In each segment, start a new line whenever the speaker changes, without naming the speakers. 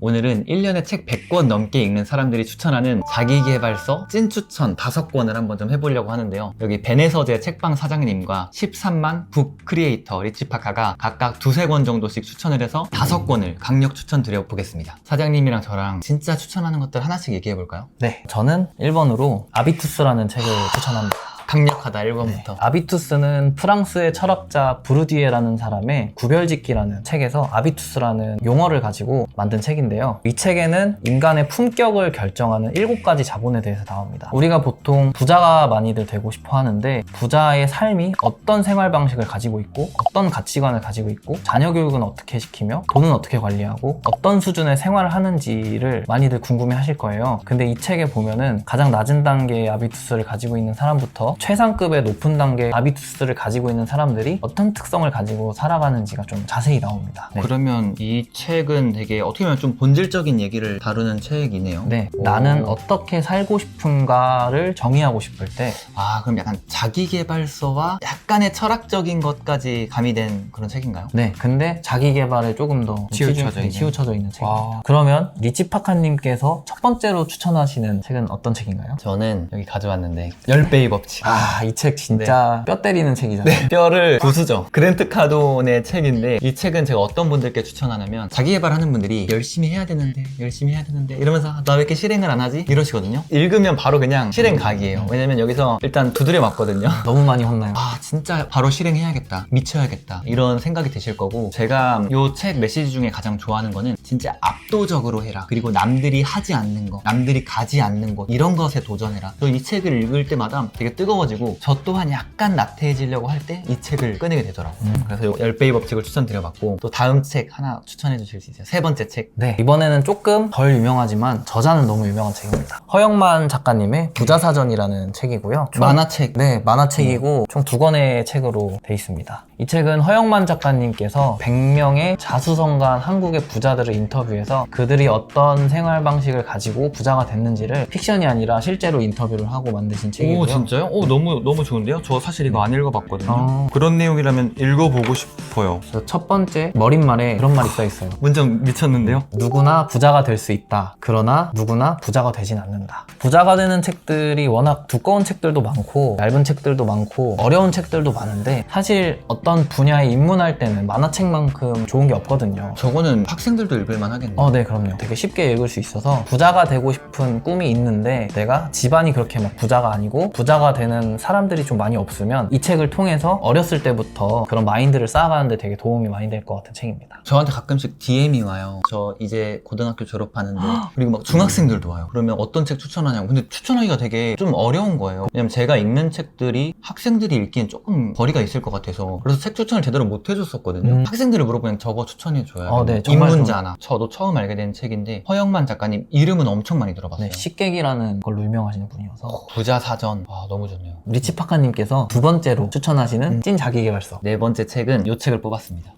오늘은 1년에 책 100권 넘게 읽는 사람들이 추천하는 자기계발서 찐 추천 5권을 한번 좀 해보려고 하는데요. 여기 베네서재 책방 사장님과 13만 북 크리에이터 리치파카가 각각 2-3권 정도씩 추천을 해서 5권을 강력 추천드려보겠습니다. 사장님이랑 저랑 진짜 추천하는 것들 하나씩 얘기해볼까요?
네, 저는 1번으로 아비투스라는 책을 추천합니다.
강력하다 1번부터.
아비투스는 프랑스의 철학자 브루디에라는 사람의 구별짓기라는 책에서 아비투스라는 용어를 가지고 만든 책인데요. 이 책에는 인간의 품격을 결정하는 7가지 자본에 대해서 나옵니다. 우리가 보통 부자가 많이들 되고 싶어 하는데 부자의 삶이 어떤 생활 방식을 가지고 있고 어떤 가치관을 가지고 있고 자녀 교육은 어떻게 시키며 돈은 어떻게 관리하고 어떤 수준의 생활을 하는지를 많이들 궁금해 하실 거예요. 근데 이 책에 보면은 가장 낮은 단계의 아비투스를 가지고 있는 사람부터 최상급의 높은 단계의 아비투스를 가지고 있는 사람들이 어떤 특성을 가지고 살아가는지가 좀 자세히 나옵니다. 네.
그러면 이 책은 되게 어떻게 보면 좀 본질적인 얘기를 다루는 책이네요.
네, 나는 어떻게 살고 싶은가를 정의하고 싶을 때
그럼 약간 자기계발서와 약간의 철학적인 것까지 가미된 그런 책인가요?
네, 근데 자기 개발에 조금 더 치우쳐져 있는 책입니다. 그러면 리치파카님께서 첫 번째로 추천하시는 책은 어떤 책인가요?
저는 여기 가져왔는데 10배의 법칙.
이 책 진짜 뼈 때리는 책이잖아요.
네, 뼈를 부수죠. 그랜트 카돈의 책인데 이 책은 제가 어떤 분들께 추천하냐면 자기계발하는 분들이 열심히 해야 되는데 이러면서 나 왜 이렇게 실행을 안 하지? 이러시거든요. 읽으면 바로 그냥 실행 각이에요. 왜냐면 여기서 일단 두드려 맞거든요.
너무 많이 혼나요.
진짜 바로 실행해야겠다, 미쳐야겠다 이런 생각이 드실 거고, 제가 이 책 메시지 중에 가장 좋아하는 거는 진짜 압도적으로 해라, 그리고 남들이 하지 않는 거, 남들이 가지 않는 곳, 이런 것에 도전해라. 또 이 책을 읽을 때마다 되게 뜨거워지고 저 또한 약간 나태해지려고 할 때 이 책을 꺼내게 되더라고요. 그래서 10배의 법칙을 추천드려봤고, 또 다음 책 하나 추천해 주실 수 있어요? 3번째 책.
네, 이번에는 조금 덜 유명하지만 저자는 너무 유명한 책입니다. 허영만 작가님의 부자사전이라는 책이고요.
만화책.
네, 만화책이고 총 2권의 책으로 돼 있습니다. 이 책은 허영만 작가님께서 100명의 자수성가한 한국의 부자들을 인터뷰해서 그들이 어떤 생활 방식을 가지고 부자가 됐는지를 픽션이 아니라 실제로 인터뷰를 하고 만드신 책이고요.
오, 진짜요? 너무 좋은데요? 저 사실 이거 안 읽어봤거든요. 그런 내용이라면 읽어보고 싶어요.
첫 번째 머릿말에 그런 말이 써있어요.
완전 미쳤는데요?
누구나 부자가 될 수 있다. 그러나 누구나 부자가 되진 않는다. 부자가 되는 책들이 워낙 두꺼운 책들도 많고 얇은 책들도 많고 어려운 책들도 많은데 사실 어떤 분야에 입문할 때는 만화책만큼 좋은 게 없거든요.
저거는 학생들도 읽을만 하겠네요.
네, 그럼요. 되게 쉽게 읽을 수 있어서 부자가 되고 싶은 꿈이 있는데 내가 집안이 그렇게 막 부자가 아니고 부자가 되는 사람들이 좀 많이 없으면 이 책을 통해서 어렸을 때부터 그런 마인드를 쌓아가는데 되게 도움이 많이 될 것 같은 책입니다.
저한테 가끔씩 DM이 와요. 저 이제 고등학교 졸업하는데, 그리고 막 중학생들도 와요. 그러면 어떤 책 추천하냐고. 근데 추천하기가 되게 좀 어려운 거예요. 왜냐면 제가 읽는 책들이 학생들이 읽기엔 조금 거리가 있을 것 같아서, 그래서 책 추천을 제대로 못 해줬었거든요. 학생들을 물어보면 저거 추천해줘요.
네, 정말
입문자나. 저도 처음 알게 된 책인데 허영만 작가님 이름은 엄청 많이 들어봤어요.
네, 식객이라는 걸로 유명하시는 분이어서
부자사전. 너무 좋네요.
리치파카님께서 2번째로 추천하시는 찐 자기계발서.
4번째 책은 이 책을 뽑았습니다.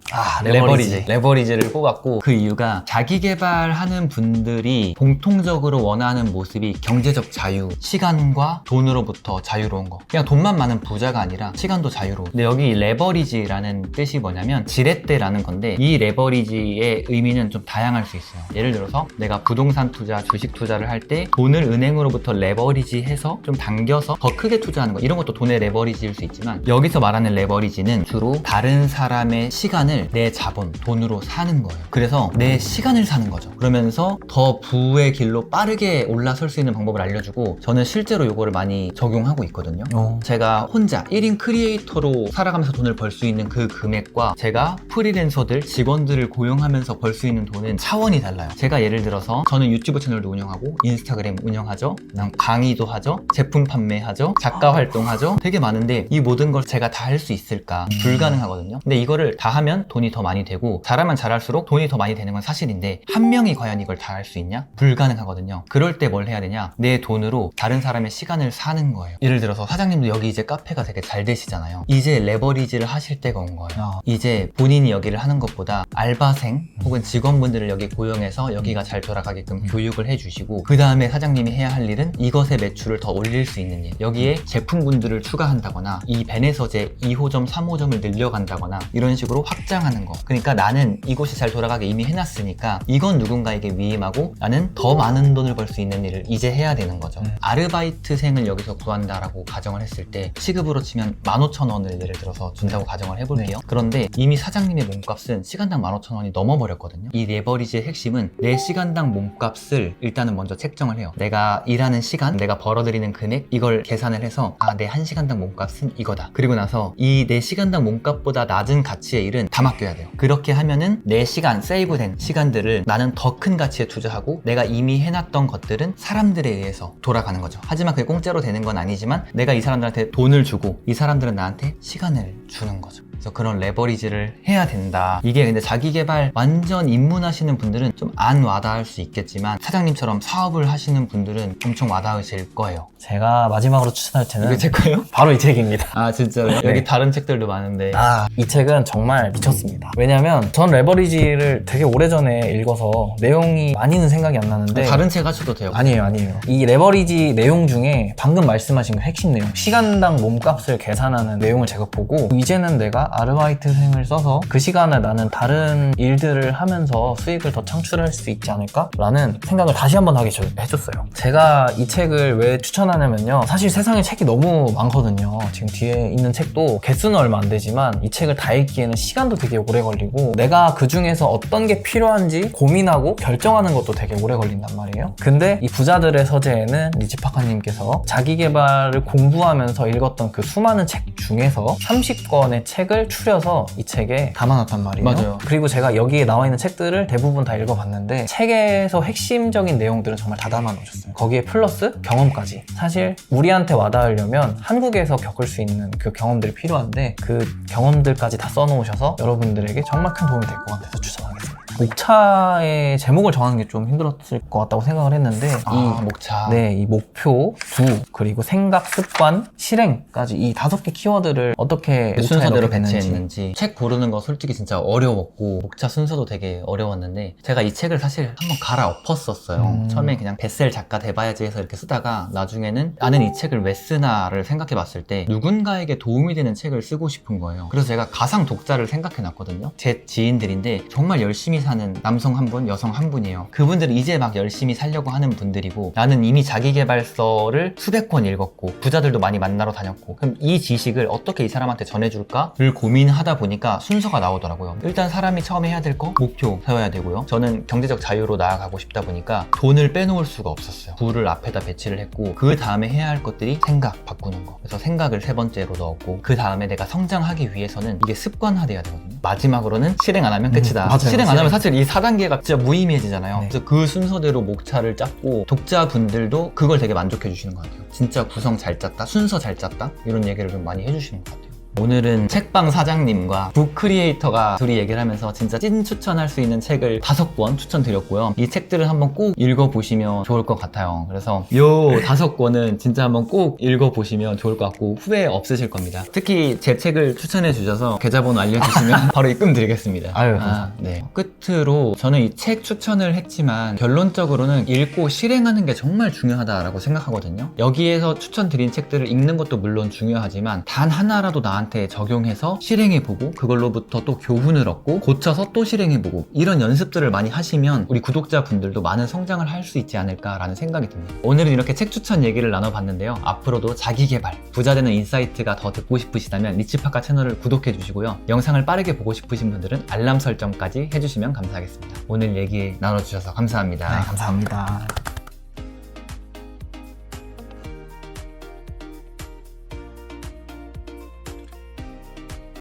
레버리지.
레버리지를 뽑았고, 그 이유가 자기계발하는 분들이 공통적으로 원하는 모습이 경제적 자유, 시간과 돈으로부터 자유로운 거. 그냥 돈만 많은 부자가 아니라 시간도 자유로워. 근데 여기 레버리지라는 뜻이 뭐냐면 지렛대라는 건데, 이 레버리지의 의미는 좀 다양할 수 있어요. 예를 들어서 내가 부동산 투자, 주식 투자를 할 때 돈을 은행으로부터 레버리지 해서 좀 당겨서 더 크게 투자하는 거, 이런 것도 돈의 레버리지일 수 있지만, 여기서 말하는 레버리지는 주로 다른 사람의 시간을 내 자본, 돈으로 사는 거예요. 그래서 내 시간을 사는 거죠. 그러면서 더 부의 길로 빠르게 올라설 수 있는 방법을 알려주고, 저는 실제로 이거를 많이 적용하고 있거든요. 제가 혼자 1인 크리에이터로 살아가면서 돈을 벌 수 있는 그 금액과 제가 프리랜서들, 직원들을 고용하면서 벌 수 있는 돈은 차원이 달라요. 제가 예를 들어서 저는 유튜브 채널도 운영하고 인스타그램 운영하죠, 강의도 하죠, 제품 판매하죠, 작가 활동하죠. 되게 많은데 이 모든 걸 제가 다 할 수 있을까? 불가능하거든요. 근데 이거를 다 하면 돈이 더 많이 되고, 잘하면 잘할수록 돈이 더 많이 되는 건 사실인데, 한 명이 과연 이걸 다 할 수 있냐? 불가능하거든요. 그럴 때 뭘 해야 되냐? 내 돈으로 다른 사람의 시간을 사는 거예요. 예를 들어서 사장님도 여기 이제 카페가 되게 잘 되시잖아요. 이제 레버리지를 하시 하실 때가 온 거예요. 이제 본인이 여기를 하는 것보다 알바생 혹은 직원분들을 여기 고용해서 여기가 잘 돌아가게끔 교육을 해주시고, 그 다음에 사장님이 해야 할 일은 이것의 매출을 더 올릴 수 있는 일, 여기에 제품군들을 추가한다거나 이 베네서재 2호점 3호점을 늘려간다거나 이런 식으로 확장하는 거. 그러니까 나는 이곳이 잘 돌아가게 이미 해놨으니까 이건 누군가에게 위임하고 나는 더 많은 돈을 벌 수 있는 일을 이제 해야 되는 거죠. 아르바이트생을 여기서 구한다라고 가정을 했을 때 시급으로 치면 15,000원을 예를 들어서 준다고 가정을 해볼게요. 그런데 이미 사장님의 몸값은 시간당 15,000원이 넘어버렸거든요. 이 레버리지의 핵심은 내 시간당 몸값을 일단은 먼저 책정을 해요. 내가 일하는 시간, 내가 벌어들이는 금액, 이걸 계산을 해서 내 1시간당 몸값은 이거다. 그리고 나서 이 내 시간당 몸값보다 낮은 가치의 일은 다 맡겨야 돼요. 그렇게 하면은 내 시간, 세이브된 시간들을 나는 더 큰 가치에 투자하고 내가 이미 해놨던 것들은 사람들에 의해서 돌아가는 거죠. 하지만 그게 공짜로 되는 건 아니지만 내가 이 사람들한테 돈을 주고 이 사람들은 나한테 시간을 주는 거죠. 그래서 그런 레버리지를 해야 된다. 이게 근데 자기 개발 완전 입문하시는 분들은 좀 안 와닿을 수 있겠지만 사장님처럼 사업을 하시는 분들은 엄청 와닿으실 거예요.
제가 마지막으로 추천할 책은
이게 제 거예요?
바로 이 책입니다.
아 진짜요?
네.
여기 다른 책들도 많은데
이 책은 정말 미쳤습니다. 왜냐면 전 레버리지를 되게 오래전에 읽어서 내용이 많이는 생각이 안 나는데
다른 책 하셔도 돼요.
아니에요. 이 레버리지 내용 중에 방금 말씀하신 그 핵심 내용, 시간당 몸값을 계산하는 내용을 제가 보고 이제는 내가 아르바이트생을 써서 그 시간을 나는 다른 일들을 하면서 수익을 더 창출할 수 있지 않을까? 라는 생각을 다시 한번 하게 해줬어요. 제가 이 책을 왜 추천하냐면요, 사실 세상에 책이 너무 많거든요. 지금 뒤에 있는 책도 개수는 얼마 안 되지만 이 책을 다 읽기에는 시간도 되게 오래 걸리고 내가 그 중에서 어떤 게 필요한지 고민하고 결정하는 것도 되게 오래 걸린단 말이에요. 근데 이 부자들의 서재에는 니치파카님께서 자기 개발을 공부하면서 읽었던 그 수많은 책 중에서 30권의 책을 추려서 이 책에 담아놨단 말이에요.
맞아요.
그리고 제가 여기에 나와 있는 책들을 대부분 다 읽어봤는데 책에서 핵심적인 내용들은 정말 다 담아놓으셨어요. 거기에 플러스 경험까지. 사실 우리한테 와닿으려면 한국에서 겪을 수 있는 그 경험들이 필요한데 그 경험들까지 다 써놓으셔서 여러분들에게 정말 큰 도움이 될 것 같아서 추천하겠습니다. 목차의 제목을 정하는 게 좀 힘들었을 것 같다고 생각을 했는데
목차.
네, 이 목표, 두, 그리고 생각, 습관, 실행까지 이 5개 키워드를 어떻게
순서대로
배치했는지.
배치했는지. 책 고르는 거 솔직히 진짜 어려웠고 목차 순서도 되게 어려웠는데 제가 이 책을 사실 한번 갈아엎었었어요. 처음에 그냥 베셀 작가 돼봐야지 해서 이렇게 쓰다가 나중에는 나는 이 책을 왜 쓰나를 생각해 봤을 때 누군가에게 도움이 되는 책을 쓰고 싶은 거예요. 그래서 제가 가상 독자를 생각해 놨거든요. 제 지인들인데 정말 열심히 사는 남성 한 분, 여성 한 분이에요. 그분들은 이제 막 열심히 살려고 하는 분들이고 나는 이미 자기계발서를 수백 권 읽었고 부자들도 많이 만나러 다녔고 그럼 이 지식을 어떻게 이 사람한테 전해줄까를 고민하다 보니까 순서가 나오더라고요. 일단 사람이 처음에 해야 될 거 목표 세워야 되고요. 저는 경제적 자유로 나아가고 싶다 보니까 돈을 빼놓을 수가 없었어요. 부를 앞에다 배치를 했고 그 다음에 해야 할 것들이 생각 바꾸는 거. 그래서 생각을 3번째로 넣었고 그 다음에 내가 성장하기 위해서는 이게 습관화돼야 되거든요. 마지막으로는 실행 안 하면 끝이다.
맞아요.
실행 안 하면 사실 이 4단계가 진짜 무의미해지잖아요.
네.
그래서 그 순서대로 목차를 짰고 독자분들도 그걸 되게 만족해 주시는 것 같아요. 진짜 구성 잘 짰다, 순서 잘 짰다 이런 얘기를 좀 많이 해주시는 것 같아요. 오늘은 책방 사장님과 북 크리에이터가 둘이 얘기를 하면서 진짜 찐 추천할 수 있는 책을 5권 추천드렸고요. 이 책들을 한번 꼭 읽어보시면 좋을 것 같아요. 그래서 요 5권은 진짜 한번 꼭 읽어보시면 좋을 것 같고 후회 없으실 겁니다. 특히 제 책을 추천해 주셔서 계좌번호 알려주시면 바로 입금 드리겠습니다.
아유, 감사합니다.
네. 끝으로 저는 이 책 추천을 했지만 결론적으로는 읽고 실행하는 게 정말 중요하다라고 생각하거든요. 여기에서 추천드린 책들을 읽는 것도 물론 중요하지만 단 하나라도 나한테 적용해서 실행해보고 그걸로부터 또 교훈을 얻고 고쳐서 또 실행해보고 이런 연습들을 많이 하시면 우리 구독자분들도 많은 성장을 할 수 있지 않을까라는 생각이 듭니다. 오늘은 이렇게 책 추천 얘기를 나눠봤는데요. 앞으로도 자기개발, 부자되는 인사이트가 더 듣고 싶으시다면 니치파카 채널을 구독해주시고요. 영상을 빠르게 보고 싶으신 분들은 알람 설정까지 해주시면 감사하겠습니다. 오늘 얘기 나눠주셔서 감사합니다.
네, 감사합니다.